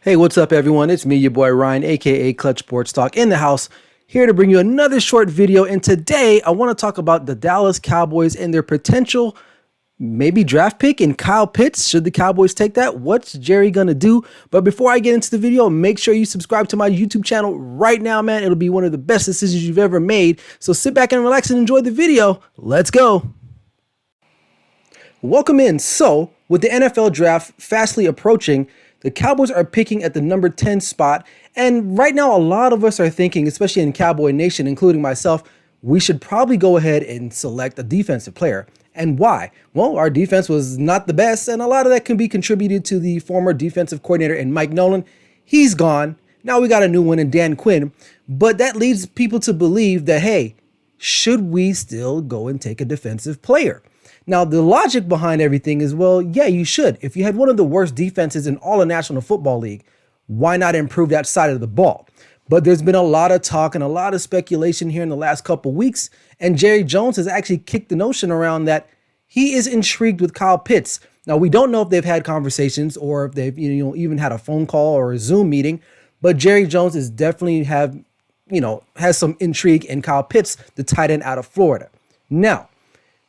Hey, what's up, everyone? It's me, your boy Ryan, aka Clutch Sports Talk, in the house, here to bring you another short video. And today, I want to talk about the Dallas Cowboys and their potential, maybe draft pick in Kyle Pitts. Should the Cowboys take that? What's Jerry gonna do? But before I get into the video, make sure you subscribe to my YouTube channel right now, man. It'll be one of the best decisions you've ever made. So sit back and relax and enjoy the video. Let's go. Welcome in. So, with the NFL draft fastly approaching, the Cowboys are picking at the number 10 spot. And right now, a lot of us are thinking, especially in Cowboy Nation, including myself, we should probably go ahead and select a defensive player. And why? Well, our defense was not the best, and a lot of that can be contributed to the former defensive coordinator in Mike Nolan. He's gone. Now we got a new one in Dan Quinn. But that leads people to believe that, hey, should we still go and take a defensive player? Now, the logic behind everything is, well, yeah, you should. If you had one of the worst defenses in all of National Football League, why not improve that side of the ball? But there's been a lot of talk and a lot of speculation here in the last couple weeks, and Jerry Jones has actually kicked the notion around that he is intrigued with Kyle Pitts. Now, we don't know if they've had conversations or if they've even had a phone call or a Zoom meeting, but Jerry Jones is definitely has some intrigue in Kyle Pitts, the tight end out of Florida. Now,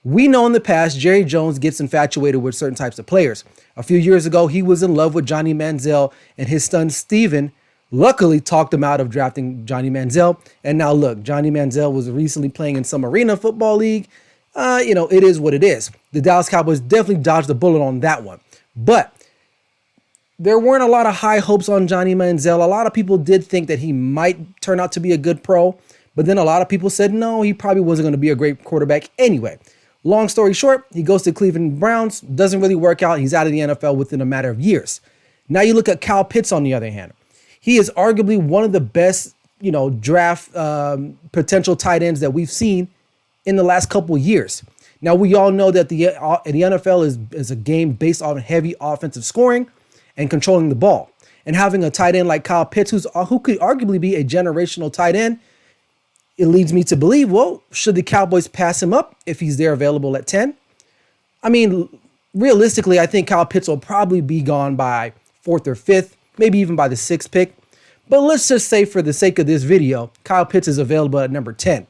we know in the past, Jerry Jones gets infatuated with certain types of players. A few years ago, he was in love with Johnny Manziel, and his son Steven luckily talked him out of drafting Johnny Manziel. And now look, Johnny Manziel was recently playing in some arena football league. It is what it is. The Dallas Cowboys definitely dodged the bullet on that one. But there weren't a lot of high hopes on Johnny Manziel. A lot of people did think that he might turn out to be a good pro, but then a lot of people said, no, he probably wasn't going to be a great quarterback anyway. Long story short, he goes to Cleveland Browns, doesn't really work out. He's out of the NFL within a matter of years. Now you look at Kyle Pitts on the other hand. He is arguably one of the best, draft potential tight ends that we've seen in the last couple of years. Now we all know that the NFL is a game based on heavy offensive scoring and controlling the ball. And having a tight end like Kyle Pitts, who could arguably be a generational tight end, it leads me to believe, well, should the Cowboys pass him up if he's there available at 10? I mean, realistically, I think Kyle Pitts will probably be gone by 4th or 5th, maybe even by the 6th pick. But let's just say for the sake of this video, Kyle Pitts is available at number 10.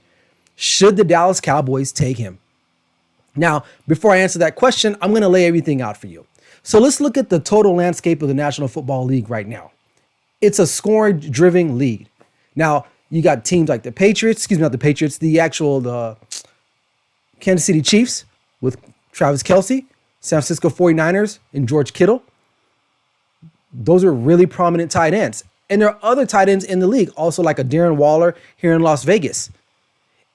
Should the Dallas Cowboys take him? Now, before I answer that question, I'm going to lay everything out for you. So let's look at the total landscape of the National Football League right now. It's a scoring-driven league. Now, you got teams like the Kansas City Chiefs with Travis Kelce, San Francisco 49ers, and George Kittle. Those are really prominent tight ends. And there are other tight ends in the league, also like a Darren Waller here in Las Vegas.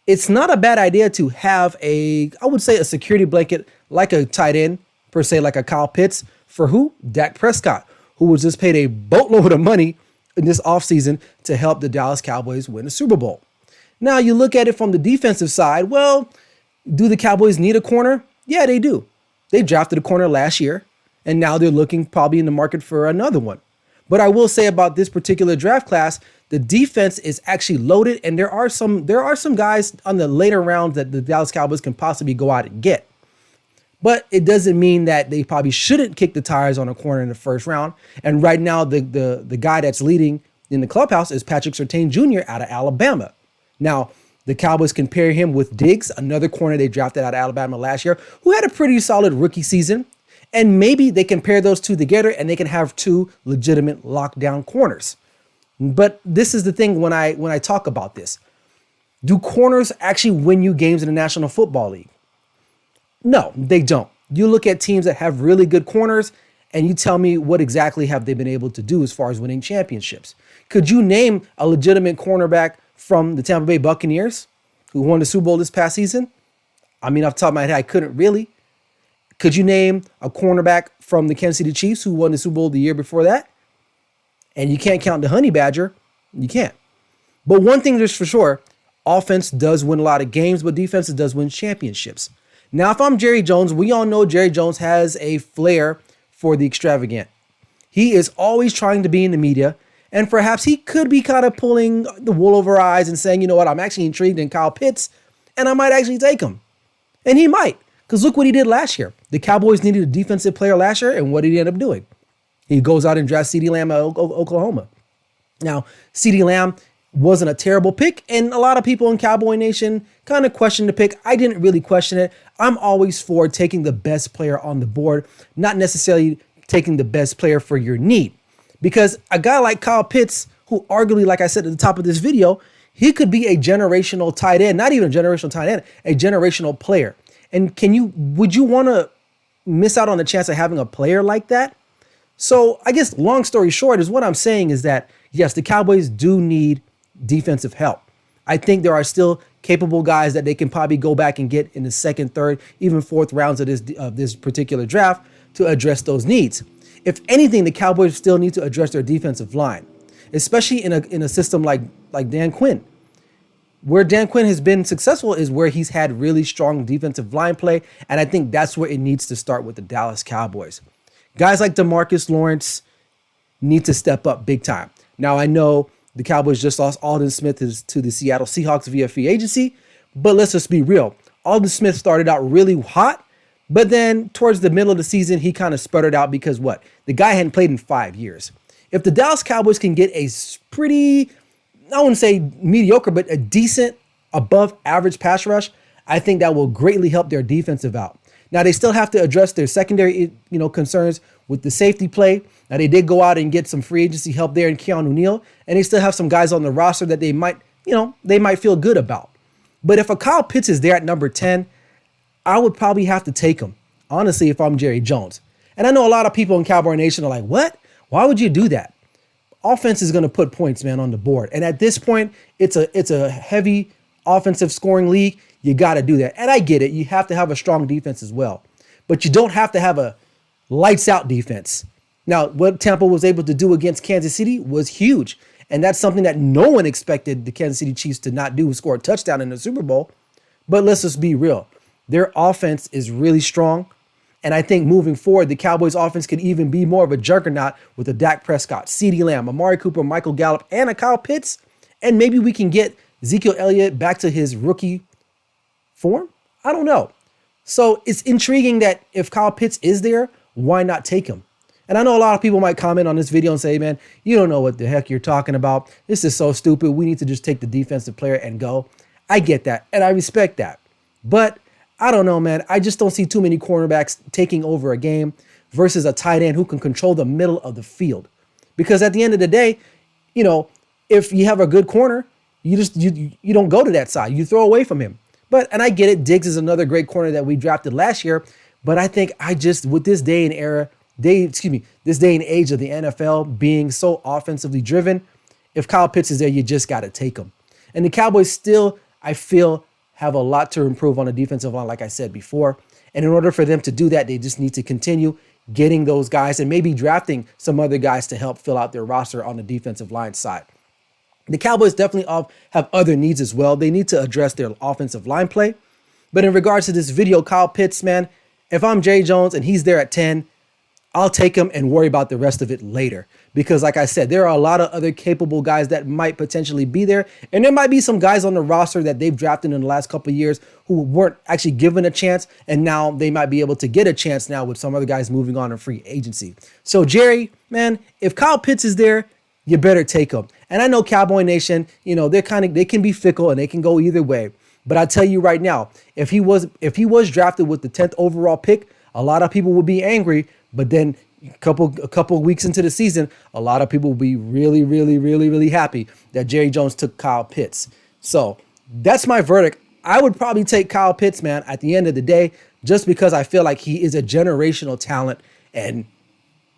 It's not a bad idea to have a security blanket like a tight end, per se, like a Kyle Pitts, for who? Dak Prescott, who was just paid a boatload of money in this offseason to help the Dallas Cowboys win a Super Bowl. Now, you look at it from the defensive side. Well, do the Cowboys need a corner? Yeah, they do. They drafted a corner last year, and now they're looking probably in the market for another one. But I will say about this particular draft class, the defense is actually loaded, and there are some guys on the later rounds that the Dallas Cowboys can possibly go out and get. But it doesn't mean that they probably shouldn't kick the tires on a corner in the first round. And right now, the guy that's leading in the clubhouse is Patrick Surtain Jr. out of Alabama. Now, the Cowboys can pair him with Diggs, another corner they drafted out of Alabama last year, who had a pretty solid rookie season. And maybe they can pair those two together and they can have two legitimate lockdown corners. But this is the thing when I talk about this. Do corners actually win you games in the National Football League? No, they don't. You look at teams that have really good corners and you tell me what exactly have they been able to do as far as winning championships. Could you name a legitimate cornerback from the Tampa Bay Buccaneers who won the Super Bowl this past season? I mean, off the top of my head, I couldn't really. Could you name a cornerback from the Kansas City Chiefs who won the Super Bowl the year before that? And you can't count the Honey Badger. You can't. But one thing is for sure, offense does win a lot of games, but defense does win championships. Now, if I'm Jerry Jones, we all know Jerry Jones has a flair for the extravagant. He is always trying to be in the media, and perhaps he could be kind of pulling the wool over our eyes and saying, you know what, I'm actually intrigued in Kyle Pitts, and I might actually take him. And he might, because look what he did last year. The Cowboys needed a defensive player last year, and what did he end up doing? He goes out and drafts CeeDee Lamb at Oklahoma. Now, CeeDee Lamb wasn't a terrible pick, and a lot of people in Cowboy Nation kind of questioned the pick. I didn't really question it. I'm always for taking the best player on the board, not necessarily taking the best player for your need. Because a guy like Kyle Pitts, who arguably, like I said at the top of this video, he could be a generational tight end, not even a generational tight end, a generational player. And would you want to miss out on the chance of having a player like that? So I guess long story short is what I'm saying is that, yes, the Cowboys do need defensive help. I think there are still capable guys that they can probably go back and get in the second, third, even fourth rounds of this particular draft to address those needs. If anything, the Cowboys still need to address their defensive line, especially in a system like Dan Quinn. Where Dan Quinn has been successful is where he's had really strong defensive line play, and I think that's where it needs to start with the Dallas Cowboys. Guys like DeMarcus Lawrence need to step up big time. Now, I know the Cowboys just lost Aldon Smith to the Seattle Seahawks via free agency, but let's just be real. Aldon Smith started out really hot, but then towards the middle of the season, he kind of sputtered out because what? The guy hadn't played in 5 years. If the Dallas Cowboys can get a pretty, I wouldn't say mediocre, but a decent above average pass rush, I think that will greatly help their defensive out. Now, they still have to address their secondary, concerns with the safety play. Now, they did go out and get some free agency help there in Keanu Neal, and they still have some guys on the roster that they might feel good about. But if a Kyle Pitts is there at number 10, I would probably have to take him, honestly, if I'm Jerry Jones. And I know a lot of people in Cowboy Nation are like, what? Why would you do that? Offense is going to put points, man, on the board. And at this point, it's a heavy offensive scoring league. You got to do that. And I get it. You have to have a strong defense as well. But you don't have to have a lights out defense. Now, what Tampa was able to do against Kansas City was huge. And that's something that no one expected the Kansas City Chiefs to not do, score a touchdown in the Super Bowl. But let's just be real. Their offense is really strong. And I think moving forward, the Cowboys offense could even be more of a juggernaut with a Dak Prescott, CeeDee Lamb, Amari Cooper, Michael Gallup, and a Kyle Pitts. And maybe we can get Ezekiel Elliott back to his rookie form? I don't know. So it's intriguing that if Kyle Pitts is there, why not take him? And I know a lot of people might comment on this video and say, man, you don't know what the heck you're talking about. This is so stupid. We need to just take the defensive player and go. I get that, and I respect that. But I don't know, man. I just don't see too many cornerbacks taking over a game versus a tight end who can control the middle of the field. Because at the end of the day, if you have a good corner, you don't go to that side. You throw away from him. And I get it. Diggs is another great corner that we drafted last year. But I think with this day and age of the NFL being so offensively driven, if Kyle Pitts is there, you just got to take him. And the Cowboys still, I feel, have a lot to improve on the defensive line, like I said before. And in order for them to do that, they just need to continue getting those guys and maybe drafting some other guys to help fill out their roster on the defensive line side. The Cowboys definitely have other needs as well. They need to address their offensive line play. But in regards to this video, Kyle Pitts, man, if I'm Jerry Jones and he's there at 10, I'll take him and worry about the rest of it later. Because like I said, there are a lot of other capable guys that might potentially be there. And there might be some guys on the roster that they've drafted in the last couple of years who weren't actually given a chance. And now they might be able to get a chance now with some other guys moving on in free agency. So Jerry, man, if Kyle Pitts is there, you better take him. And I know Cowboy Nation, they can be fickle and they can go either way. But I tell you right now, if he was drafted with the 10th overall pick, a lot of people would be angry. But then a couple weeks into the season, a lot of people will be really, really, really, really happy that Jerry Jones took Kyle Pitts. So that's my verdict. I would probably take Kyle Pitts, man, at the end of the day, just because I feel like he is a generational talent. And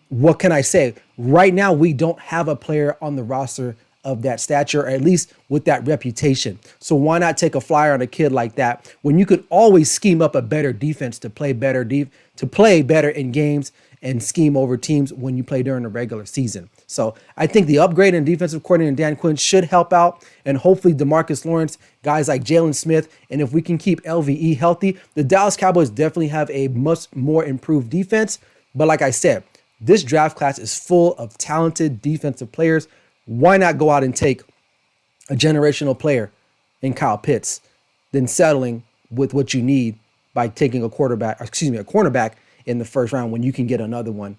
what can I say? Right now, we don't have a player on the roster of that stature, or at least with that reputation. So why not take a flyer on a kid like that when you could always scheme up a better defense to play better in games and scheme over teams when you play during the regular season. So I think the upgrade in defensive coordinator Dan Quinn should help out, and hopefully DeMarcus Lawrence, guys like Jalen Smith, and if we can keep LVE healthy, the Dallas Cowboys definitely have a much more improved defense. But like I said, this draft class is full of talented defensive players. Why not go out and take a generational player in Kyle Pitts than settling with what you need by taking a cornerback in the first round when you can get another one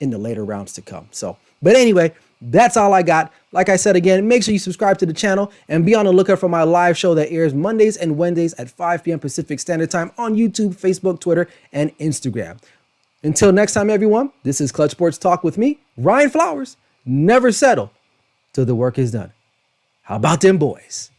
in the later rounds to come. So, but anyway, that's all I got. Like I said again, make sure you subscribe to the channel and be on the lookout for my live show that airs Mondays and Wednesdays at 5 p.m. Pacific Standard Time on YouTube, Facebook, Twitter, and Instagram. Until next time, everyone, this is Clutch Sports Talk with me, Ryan Flowers. Never settle till the work is done. How about them boys?